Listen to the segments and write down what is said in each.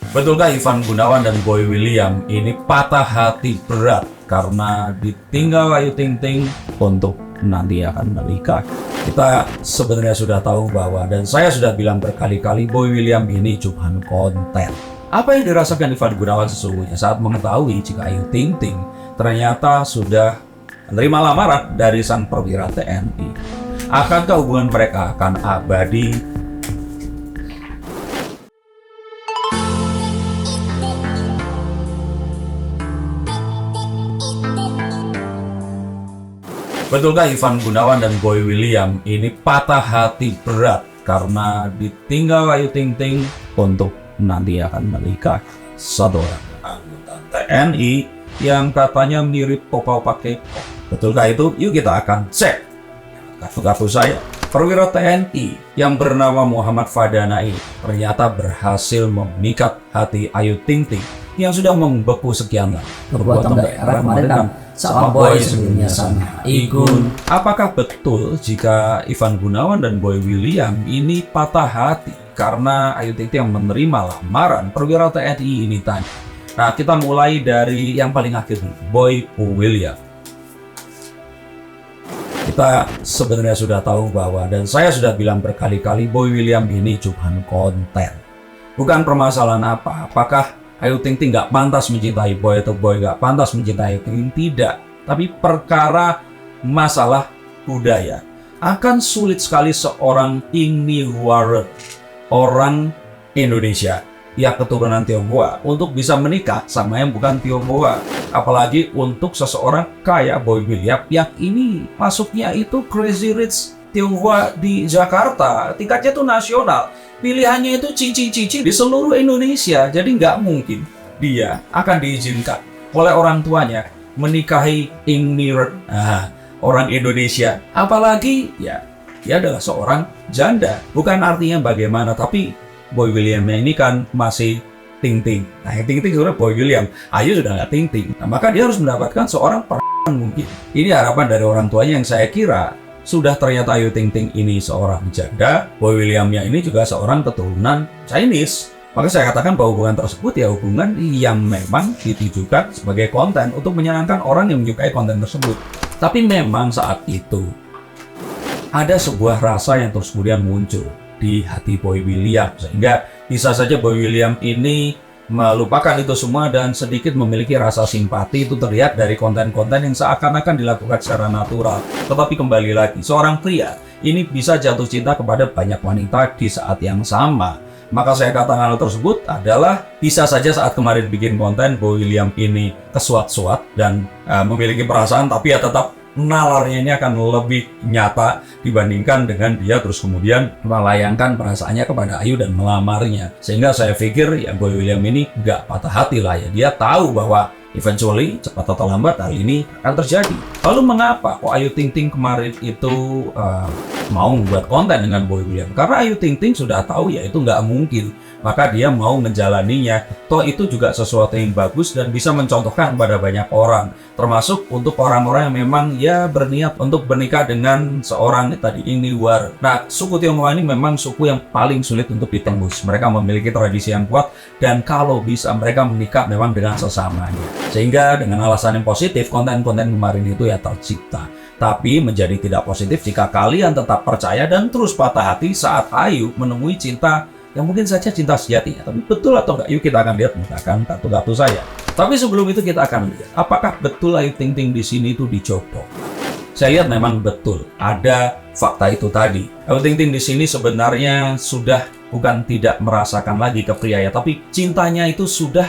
Betulkah Ivan Gunawan dan Boy William ini patah hati berat karena ditinggal Ayu Ting Ting untuk nanti akan menikah? Kita sebenarnya sudah tahu bahwa, dan saya sudah bilang berkali-kali, Boy William ini cuma konten. Apa yang dirasakan Ivan Gunawan sesungguhnya saat mengetahui jika Ayu Ting Ting ternyata sudah menerima lamaran dari sang perwira TNI? Akankah hubungan mereka akan abadi? Betulkah Ivan Gunawan dan Boy William ini patah hati berat karena ditinggal Ayu Ting Ting untuk nanti akan menikah? Satu orang anggota TNI yang katanya mirip Opa Kepo. Betulkah itu? Yuk kita akan cek. Kartu saya, perwira TNI yang bernama Muhammad Fadana ini ternyata berhasil memikat hati Ayu Ting Ting yang sudah membeku sekian lama. Perbuatan daerah kemarin kan sama Boy sebelumnya sama Igun. Apakah betul jika Ivan Gunawan dan Boy William ini patah hati karena Ayu Ting Ting yang menerima lamaran perwira TNI ini tadi? Nah, kita mulai dari yang paling akhir, Boy William. Kita sebenarnya sudah tahu bahwa, dan saya sudah bilang berkali-kali, Boy William ini cuma konten. Bukan permasalahan apakah Ayu Ting Ting nggak pantas mencintai Boy atau Boy nggak pantas mencintai Ayu Ting Ting, tidak. Tapi perkara masalah budaya. Akan sulit sekali seorang Ing Warren, orang Indonesia yang keturunan Tionghoa, untuk bisa menikah sama yang bukan Tionghoa. Apalagi untuk seseorang kayak Boy William yang ini masuknya itu Crazy Rich Tionghoa di Jakarta, tingkatnya itu nasional, pilihannya itu cici-cici di seluruh Indonesia. Jadi nggak mungkin dia akan diizinkan oleh orang tuanya menikahi orang Indonesia. Apalagi ya, dia adalah seorang janda. Bukan artinya bagaimana, tapi Boy William ini kan masih Ting Ting. Nah, Ting Ting sudah Boy William, Ayu sudah nggak Ting Ting. Nah, maka dia harus mendapatkan seorang mungkin. Ini harapan dari orang tuanya yang saya kira sudah ternyata Ayu Ting Ting ini seorang janda, Boy Williamnya ini juga seorang keturunan Chinese. Maka saya katakan bahwa hubungan tersebut ya hubungan yang memang ditujukan sebagai konten untuk menyenangkan orang yang menyukai konten tersebut. Tapi memang saat itu ada sebuah rasa yang terus kemudian muncul di hati Boy William, sehingga bisa saja Boy William ini melupakan itu semua dan sedikit memiliki rasa simpati. Itu terlihat dari konten-konten yang seakan-akan dilakukan secara natural. Tetapi kembali lagi, seorang pria ini bisa jatuh cinta kepada banyak wanita di saat yang sama. Maka saya katakan hal tersebut adalah bisa saja saat kemarin bikin konten Boy William ini kesuat-suat dan memiliki perasaan, tapi ya tetap nalarnya ini akan lebih nyata dibandingkan dengan dia terus kemudian melayangkan perasaannya kepada Ayu dan melamarnya. Sehingga saya pikir ya Boy William ini nggak patah hati lah ya. Dia tahu bahwa eventually cepat atau lambat hal ini akan terjadi. Lalu mengapa kok Ayu Ting Ting kemarin itu mau membuat konten dengan Boy William? Karena Ayu Ting Ting sudah tahu ya itu nggak mungkin. Maka dia mau menjalaninya. Toh itu juga sesuatu yang bagus dan bisa mencontohkan kepada banyak orang. Termasuk untuk orang-orang yang memang ya berniat untuk bernikah dengan seorang tadi Ing Warren. Nah, suku Tionghoa ini memang suku yang paling sulit untuk ditembus. Mereka memiliki tradisi yang kuat dan kalau bisa mereka menikah memang dengan sesamanya. Sehingga dengan alasan yang positif, konten-konten kemarin itu ya tercipta. Tapi menjadi tidak positif jika kalian tetap percaya dan terus patah hati saat Ayu menemui cinta yang mungkin saja cinta sejatinya. Tapi betul atau enggak? Yuk kita akan lihat menggunakan kartu-kartu saya. Tapi sebelum itu kita akan lihat apakah betul Ayu Ting Ting di sini itu dijodoh. Saya lihat memang betul ada fakta itu tadi. Ayu Ting Ting di sini sebenarnya sudah bukan tidak merasakan lagi kepriaya, tapi cintanya itu sudah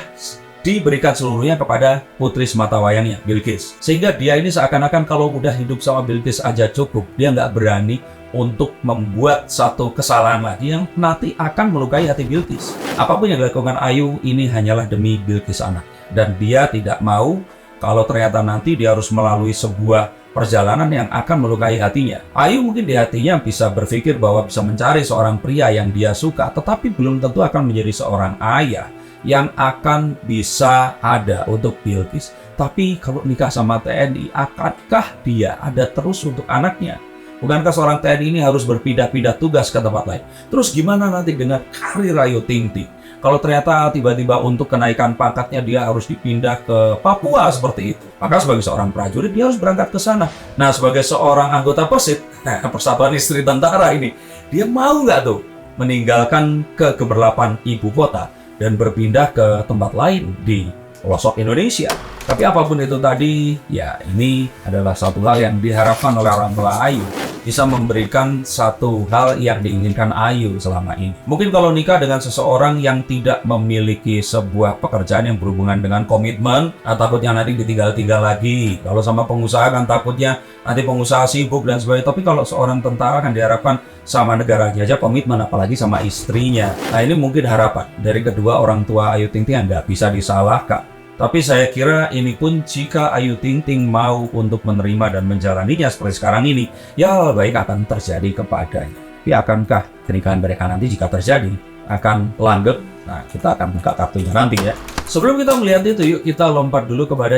diberikan seluruhnya kepada putri sematawayangnya, Bilqis. Sehingga dia ini seakan-akan kalau udah hidup sama Bilqis aja cukup. Dia nggak berani untuk membuat satu kesalahan lagi yang nanti akan melukai hati Bilqis. Apapun yang dilakukan Ayu ini hanyalah demi Bilqis anak. Dan dia tidak mau kalau ternyata nanti dia harus melalui sebuah perjalanan yang akan melukai hatinya. Ayu mungkin di hatinya bisa berpikir bahwa bisa mencari seorang pria yang dia suka, tetapi belum tentu akan menjadi seorang ayah yang akan bisa ada untuk Bilqis. Tapi kalau nikah sama TNI, akankah dia ada terus untuk anaknya? Bukankah seorang TNI ini harus berpindah-pindah tugas ke tempat lain? Terus gimana nanti dengan karir Ayu Ting Ting? Kalau ternyata tiba-tiba untuk kenaikan pangkatnya dia harus dipindah ke Papua seperti itu, maka sebagai seorang prajurit dia harus berangkat ke sana. Nah, sebagai seorang anggota Persit, Persatuan Istri Tentara ini, dia mau nggak tuh meninggalkan kegemerlapan ibu kota dan berpindah ke tempat lain di pelosok Indonesia. Tapi apapun itu tadi, ya ini adalah satu hal yang diharapkan oleh orang tua Ayu, bisa memberikan satu hal yang diinginkan Ayu selama ini. Mungkin kalau nikah dengan seseorang yang tidak memiliki sebuah pekerjaan yang berhubungan dengan komitmen, takutnya nanti ditinggal-tinggal lagi. Kalau sama pengusaha kan takutnya nanti pengusaha sibuk dan sebagainya. Tapi kalau seorang tentara kan diharapkan sama negaranya aja komitmen, apalagi sama istrinya. Nah, ini mungkin harapan dari kedua orang tua Ayu Ting Ting yang nggak bisa disalahkan. Tapi saya kira ini pun jika Ayu Ting Ting mau untuk menerima dan menjalaninya seperti sekarang ini, ya baik akan terjadi kepadanya. Tapi akankah pernikahan mereka nanti jika terjadi akan langgeng? Nah, kita akan buka kartunya nanti ya. Sebelum kita melihat itu, yuk kita lompat dulu kepada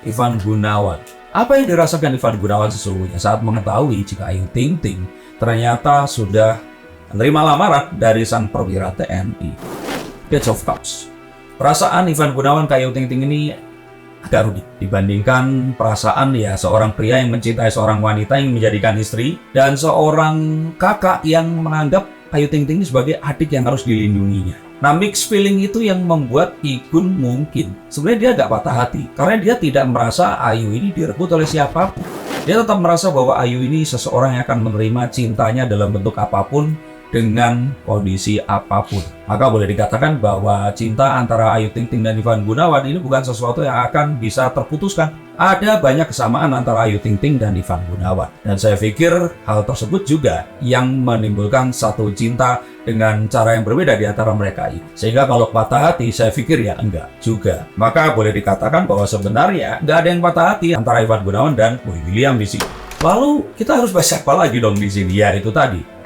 Ivan Gunawan. Apa yang dirasakan Ivan Gunawan sesungguhnya saat mengetahui jika Ayu Ting Ting ternyata sudah menerima lamaran dari sang perwira TNI? Page of Cups. Perasaan Ivan Gunawan ke Ayu Ting Ting ini agak rumit dibandingkan perasaan ya seorang pria yang mencintai seorang wanita yang menjadikan istri dan seorang kakak yang menganggap Ayu Ting Ting sebagai adik yang harus dilindunginya. Nah, mixed feeling itu yang membuat Igun mungkin sebenarnya dia agak patah hati karena dia tidak merasa Ayu ini direbut oleh siapapun. Dia tetap merasa bahwa Ayu ini seseorang yang akan menerima cintanya dalam bentuk apapun, dengan kondisi apapun. Maka boleh dikatakan bahwa cinta antara Ayu Ting Ting dan Ivan Gunawan ini bukan sesuatu yang akan bisa terputuskan. Ada banyak kesamaan antara Ayu Ting Ting dan Ivan Gunawan. Dan saya pikir hal tersebut juga yang menimbulkan satu cinta dengan cara yang berbeda di antara mereka ini. Sehingga kalau patah hati, saya pikir ya enggak juga. Maka boleh dikatakan bahwa sebenarnya enggak ada yang patah hati antara Ivan Gunawan dan Boy William di sini. Lalu kita harus bahas apa lagi dong di sini? Ya itu tadi.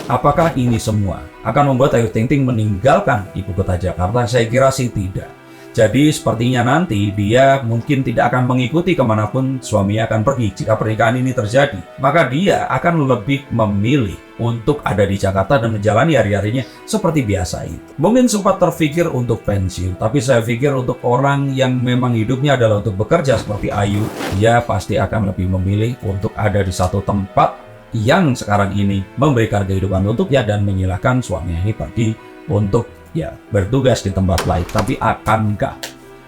Apakah ini semua akan membuat Ayu Ting Ting meninggalkan ibu kota Jakarta? Saya kira sih tidak. Jadi sepertinya nanti dia mungkin tidak akan mengikuti kemanapun suaminya akan pergi jika pernikahan ini terjadi. Maka dia akan lebih memilih untuk ada di Jakarta dan menjalani hari-harinya seperti biasa itu. Mungkin sempat terpikir untuk pensiun, tapi saya pikir untuk orang yang memang hidupnya adalah untuk bekerja seperti Ayu, dia pasti akan lebih memilih untuk ada di satu tempat yang sekarang ini memberikan kehidupan untuknya dan menyilahkan suaminya ini pergi untuk ya bertugas di tempat lain. Tapi akankah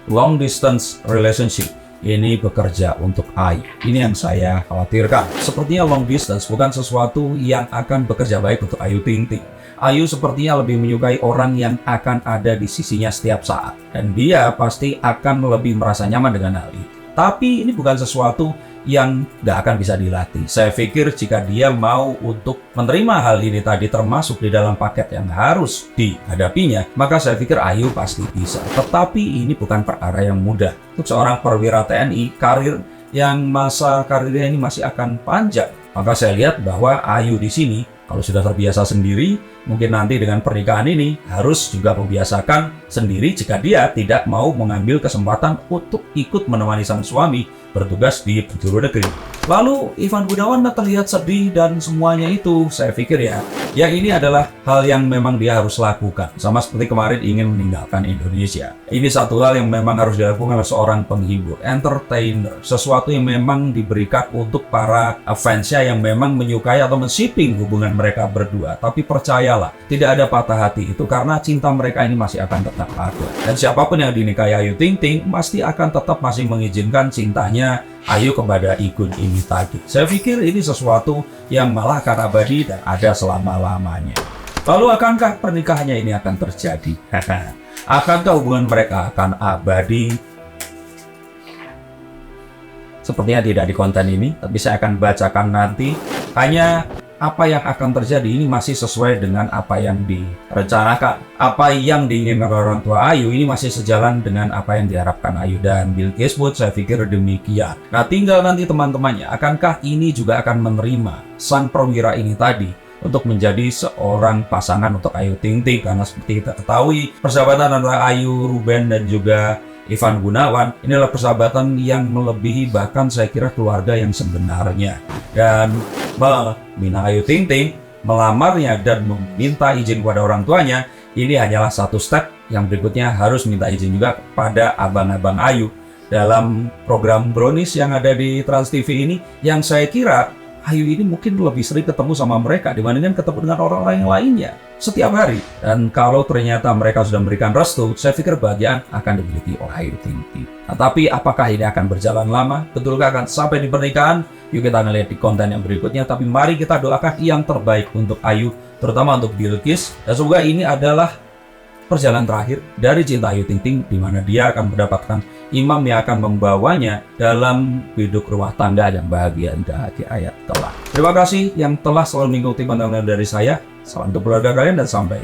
long distance relationship ini bekerja untuk Ayu? Ini yang saya khawatirkan. Sepertinya long distance bukan sesuatu yang akan bekerja baik untuk Ayu Ting Ting. Ayu sepertinya lebih menyukai orang yang akan ada di sisinya setiap saat, dan dia pasti akan lebih merasa nyaman dengan hal itu. Tapi ini bukan sesuatu yang nggak akan bisa dilatih. Saya pikir jika dia mau untuk menerima hal ini tadi termasuk di dalam paket yang harus dihadapinya, maka saya pikir Ayu pasti bisa. Tetapi ini bukan perkara yang mudah. Untuk seorang perwira TNI, karir yang masa karirnya ini masih akan panjang. Maka saya lihat bahwa Ayu di sini kalau sudah terbiasa sendiri, mungkin nanti dengan pernikahan ini harus juga membiasakan sendiri jika dia tidak mau mengambil kesempatan untuk ikut menemani sang suami bertugas di penjuru negeri. Lalu Ivan Gunawan terlihat sedih dan semuanya itu saya pikir ya ini adalah hal yang memang dia harus lakukan. Sama seperti kemarin ingin meninggalkan Indonesia. Ini satu hal yang memang harus dilakukan oleh seorang penghibur, entertainer. Sesuatu yang memang diberikan untuk para fansnya yang memang menyukai atau men-shipping hubungan mereka berdua. Tapi percayalah, tidak ada patah hati itu karena cinta mereka ini masih akan tetap ada. Dan siapapun yang dinikahi Ayu Ting Ting pasti akan tetap masih mengizinkan cintanya Ayu kepada Igun ini tadi. Saya pikir ini sesuatu yang malah akan abadi dan ada selama-lamanya. Lalu akankah pernikahannya ini akan terjadi? Akankah hubungan mereka akan abadi? Sepertinya tidak di konten ini, tapi saya akan bacakan nanti. Hanya apa yang akan terjadi ini masih sesuai dengan apa yang direncanakan. Apa yang diinginkan orang tua Ayu ini masih sejalan dengan apa yang diharapkan Ayu dan Bill Gates. Saya pikir demikian. Nah, tinggal nanti teman-temannya, akankah ini juga akan menerima sang perwira ini tadi untuk menjadi seorang pasangan untuk Ayu Ting Ting? Karena seperti kita ketahui, persahabatan antara Ayu, Ruben, dan juga Ivan Gunawan inilah persahabatan yang melebihi bahkan saya kira keluarga yang sebenarnya. Dan meminta Ayu Ting Ting melamarnya dan meminta izin kepada orang tuanya, ini hanyalah satu step yang berikutnya harus minta izin juga kepada abang-abang Ayu dalam program Brownies yang ada di Trans TV ini, yang saya kira Ayu ini mungkin lebih sering ketemu sama mereka dibandingkan ketemu dengan orang-orang yang lainnya setiap hari. Dan kalau ternyata mereka sudah memberikan restu, saya pikir bahagian akan dimiliki oleh Ayu Ting Ting. Nah, tapi apakah ini akan berjalan lama? Betulkah akan sampai di pernikahan? Yuk kita akan lihat di konten yang berikutnya. Tapi mari kita doakan yang terbaik untuk Ayu, terutama untuk Bilqis. Dan semoga ini adalah perjalanan terakhir dari cinta Ayu Ting Ting, di mana dia akan mendapatkan imam yang akan membawanya dalam hidup rumah tangga yang bahagia hingga akhir hayat kelak. Terima kasih yang telah selalu mengikuti konten dari saya. Salam untuk keluarga kalian dan sampai